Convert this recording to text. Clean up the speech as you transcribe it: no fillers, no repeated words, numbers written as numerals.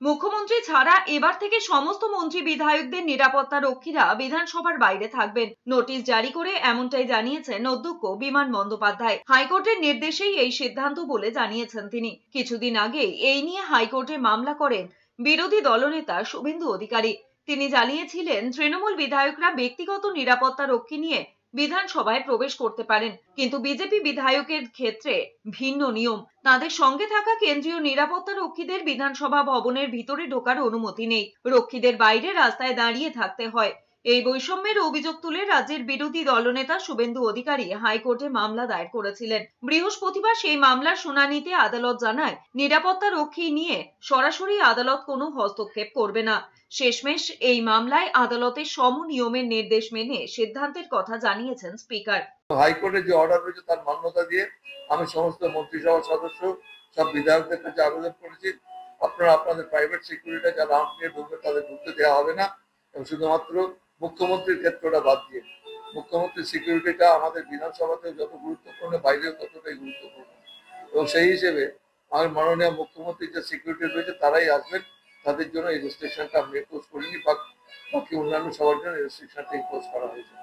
মুখ্যমন্ত্রী ছাড়া এবার থেকে সমস্ত মন্ত্রী বিধায়কদের নিরাপত্তা রক্ষীরা বিধানসভার বাইরে থাকবেন। নোটিশ জারি করে এমনটাই জানিয়েছেন অধ্যক্ষ বিমান বন্দ্যোপাধ্যায়। হাইকোর্টের নির্দেশেই এই সিদ্ধান্ত বলে জানিয়েছেন তিনি। কিছুদিন আগে এই নিয়ে হাইকোর্টে মামলা করেন বিরোধী দলনেতা শুভেন্দু অধিকারী। তিনি জানিয়েছিলেন তৃণমূল বিধায়করা ব্যক্তিগত নিরাপত্তা রক্ষী নিয়ে বিধানসভায় প্রবেশ করতে পারেন, কিন্তু বিজেপি বিধায়কের ক্ষেত্রে ভিন্ন নিয়ম। তাদের সঙ্গে থাকা কেন্দ্রীয় নিরাপত্তা রক্ষীদের বিধানসভা ভবনের ভিতরে ঢোকার অনুমতি নেই। রক্ষীদের বাইরে রাস্তায় দাঁড়িয়ে থাকতে হয়। এই বৈষম্যের অভিযোগ তুলে রাজ্যের বিরোধী দলনেতা শুভেন্দু অধিকারী হাইকোর্টে মামলা দায়ের করেছিলেন। বৃহস্পতিবার সেই মামলার শুনানিতে আদালত জানায়, নিরাপত্তা রক্ষী নিয়ে সরাসরি আদালত কোনো হস্তক্ষেপ করবে না। শেষমেশ এই মামলায় আদালতের সমনিয়মের নির্দেশ মেনে সিদ্ধান্তের কথা জানিয়েছেন স্পিকার। হাইকোর্টের যে অর্ডার রয়েছে তার মান্যতা দিয়ে আমি সমস্ত মন্ত্রিসভার সদস্য সব বিধায়কদের কাছে আবেদন করেছি, আপনারা আপনাদের প্রাইভেট সিকিউরিটি যারা রাউন্ড নিয়ে ঢুকবে তাদের ঢুকতে দেওয়া হবে না, এবং শুধুমাত্র মুখ্যমন্ত্রীর ক্ষেত্রটা বাদ দিয়ে। মুখ্যমন্ত্রীর সিকিউরিটিটা আমাদের বিধানসভাতে যত গুরুত্বপূর্ণ, বাইরেও ততটাই গুরুত্বপূর্ণ, এবং সেই হিসেবে আমার মাননীয় মুখ্যমন্ত্রীর যে সিকিউরিটি রয়েছে তারাই আসবেন। তাদের জন্য এই রেস্ট্রিকশনটা আমি ইম্পোজ করিনি, বাকি অন্যান্য সবার জন্য এই রেস্ট্রিকশনটা ইম্পোজ করা হয়েছে।